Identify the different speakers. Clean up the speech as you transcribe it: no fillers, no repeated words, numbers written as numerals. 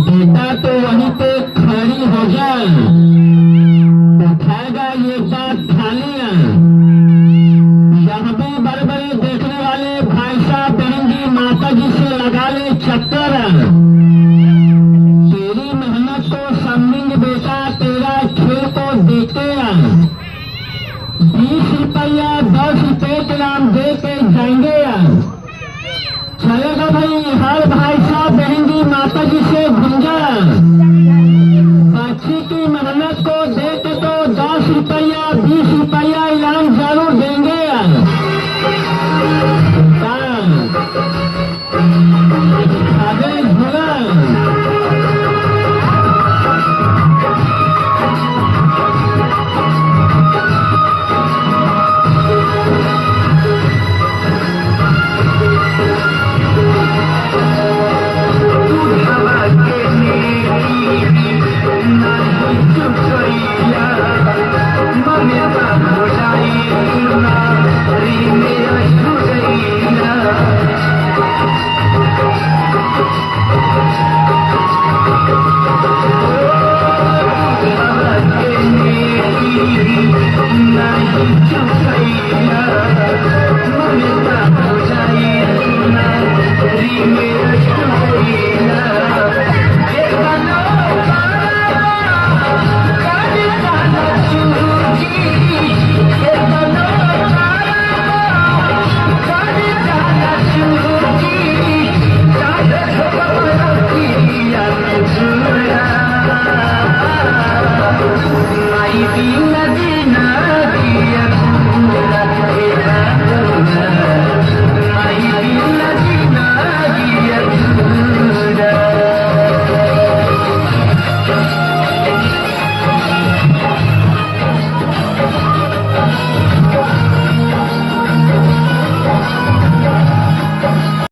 Speaker 1: बेटा तो वहीं पे खड़ी हो जाए, उठाएगा ये बात थालियां। यहाँ भी बड़े बड़े देखने वाले भाई साहब बहन जी माता जी से लगा ले चक्कर। तेरी मेहनत को समझेंगे बेटा, तेरा खेल को देखते 20 रुपया 10 रुपये के नाम दे के जाएंगे। चलेगा भाई, हर भाई साहब बहन जी माता जी से गुंजा। बच्ची की मेहनत को देते तो 10 रुपया 20 रुपया इनाम जरूर